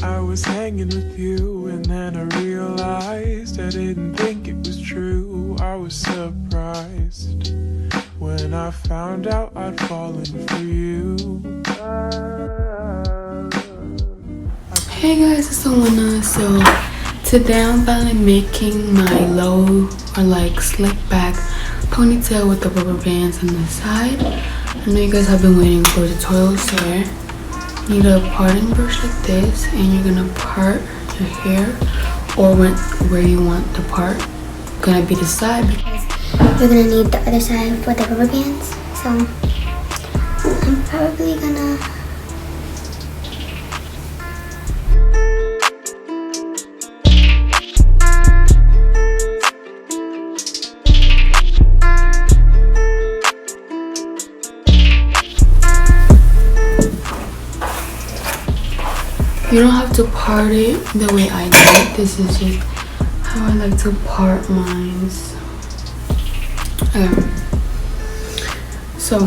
I was hanging with you and then I realized I didn't think it was true. I was surprised when I found out I'd fallen for you. Hey guys, it's Alana. So today I'm finally making my low or like slick back ponytail with the rubber bands on the side. I know you guys have been waiting for tutorials, so you need a parting brush like this, and you're gonna part your hair or where you want the part. Gonna be the side because you're gonna need the other side for the rubber bands. So I'm probably gonna You don't have to part it the way I did. This is just how I like to part mine. Okay. So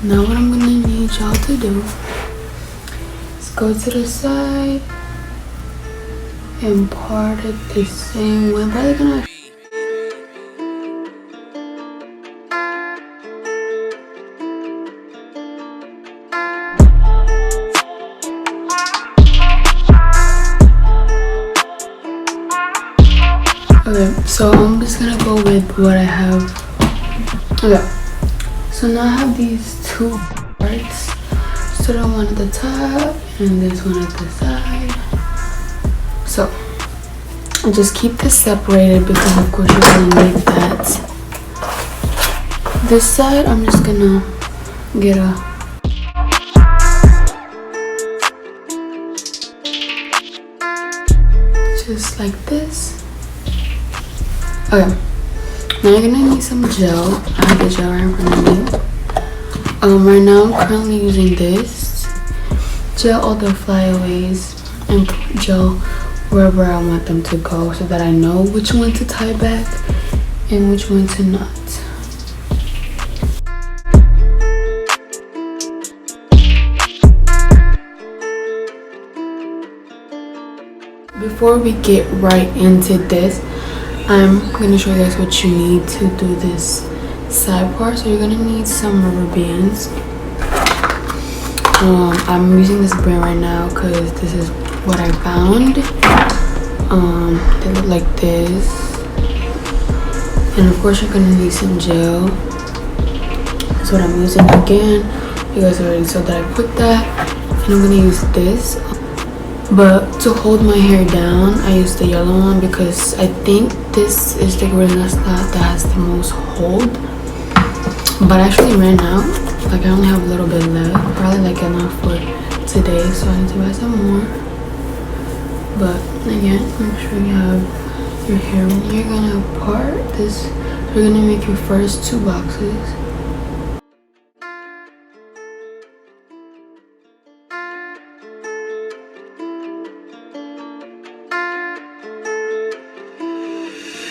now what I'm gonna need y'all to do is go to the side and part it the same way. I'm probably gonna Okay, so I'm just gonna go with what I have. Okay, so now I have these two parts. So the one at the top and this one at the side. So I'll just keep this separated because of course you're gonna need that. This side I'm just gonna get a just like this. Okay, now you're gonna need some gel. I have the gel right in front of me. Right now I'm currently using this. Gel all the flyaways and put gel wherever I want them to go so that I know which one to tie back and which one to not. Before we get right into this, I'm gonna show you guys what you need to do this side part. So you're gonna need some rubber bands. I'm using this brand right now because this is what I found. They look like this, and of course you're gonna need some gel. That's what I'm using again. You guys already saw that I put that, and I'm gonna use this. But to hold my hair down, I use the yellow one because I think this is the green that has the most hold. But I actually ran out. Like I only have a little bit left. Probably like enough for today, so I need to buy some more. But again, make sure you have your hair. When you're gonna part this, you're gonna make your first two boxes.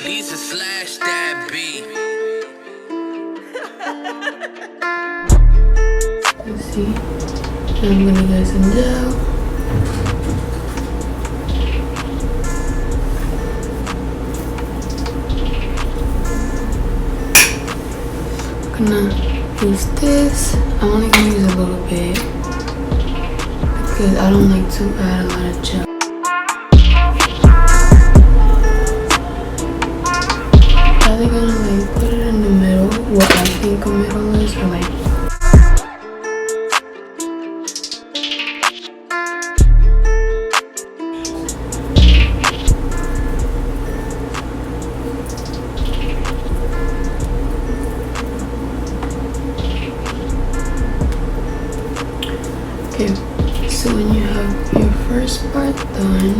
These are slash that beat. Let's see. Now I'm gonna get some gel. I'm gonna use this. I'm only gonna use a little bit because I don't like to add a lot of gel. Are they gonna like put it in the middle, what I think a middle is, or like okay, so when you have your first part done,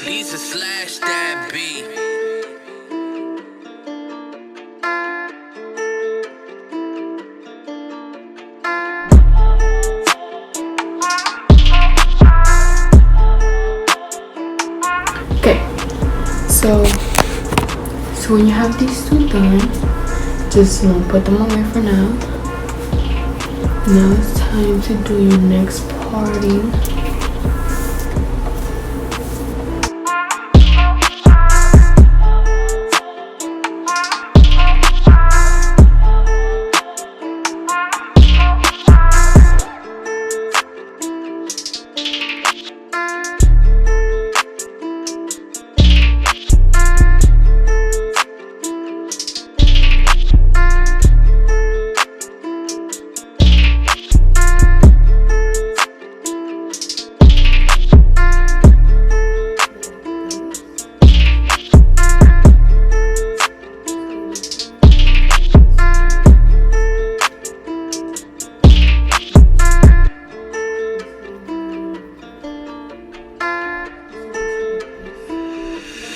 These are slash that beat. So when you have these two done, just put them away for now. Now it's time to do your next parting.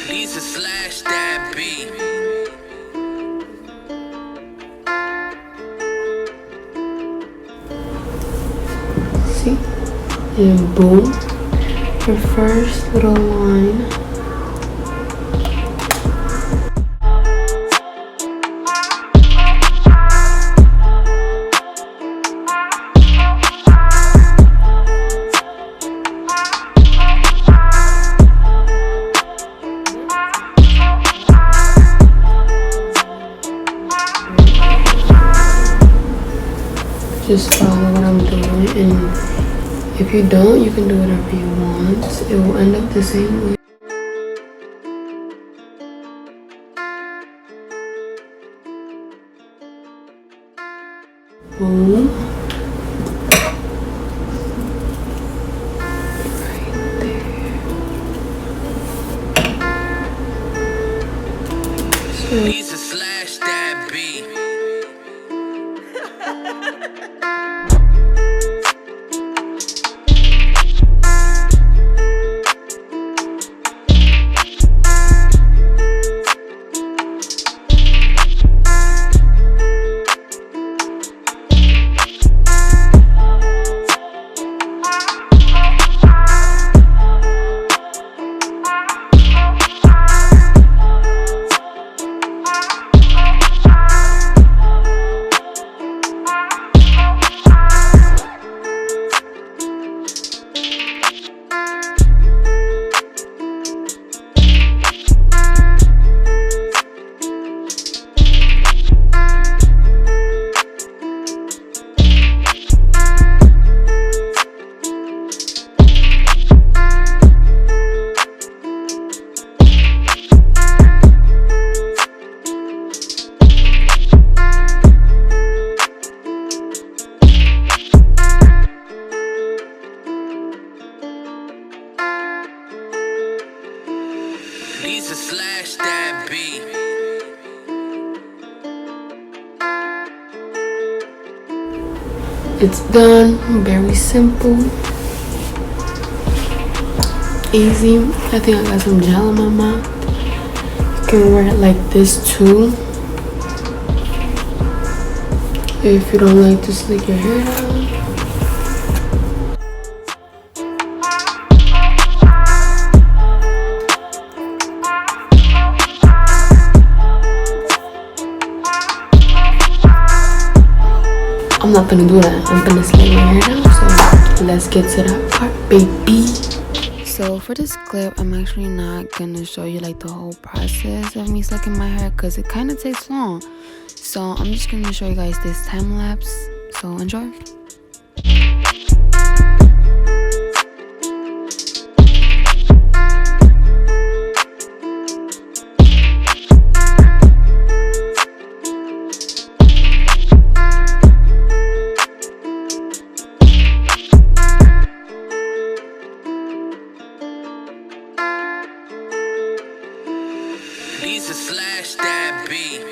Lisa slash that beat. See? And boom. Your first little line. Just follow what I'm doing, and if you don't, you can do whatever you want. It will end up the same way. Boom. Right there. So Lisa slash that beat. Lisa slash that beat. it's done. Very simple. Easy. I think I got some gel in my mouth. You can wear it like this too. If you don't like to slick your hair down. I'm not gonna do that. I'm gonna slick my hair down. So let's get to that part, baby. So for this clip, I'm actually not gonna show you like the whole process of me slicking my hair because it kind of takes long. So I'm just gonna show you guys this time lapse. So enjoy. Lisa slash that beat.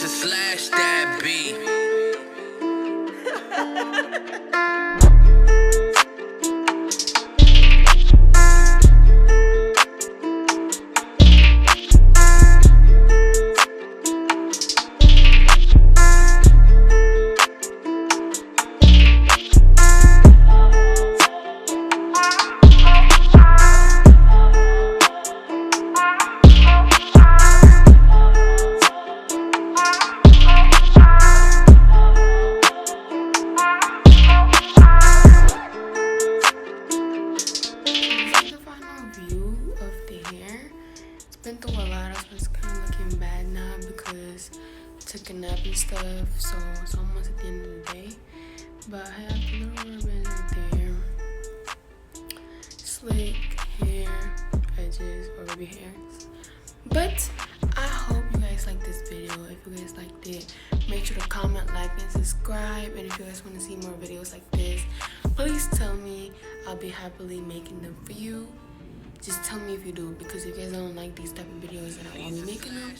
Lisa slash that beat. Been through a lot of it's kind of looking bad now because I took a nap and stuff, so it's almost at the end of the day. But I have the little ribbons right there, slick hair, edges, or baby hairs. But I hope you guys like this video. If you guys liked it, make sure to comment, like, and subscribe. And if you guys want to see more videos like this, please tell me. I'll be happily making them for you. Just tell me if you do, because if you guys don't like these type of videos, then I won't be making them.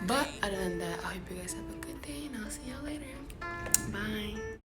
But other than that, I hope you guys have a good day, and I'll see y'all later. Bye.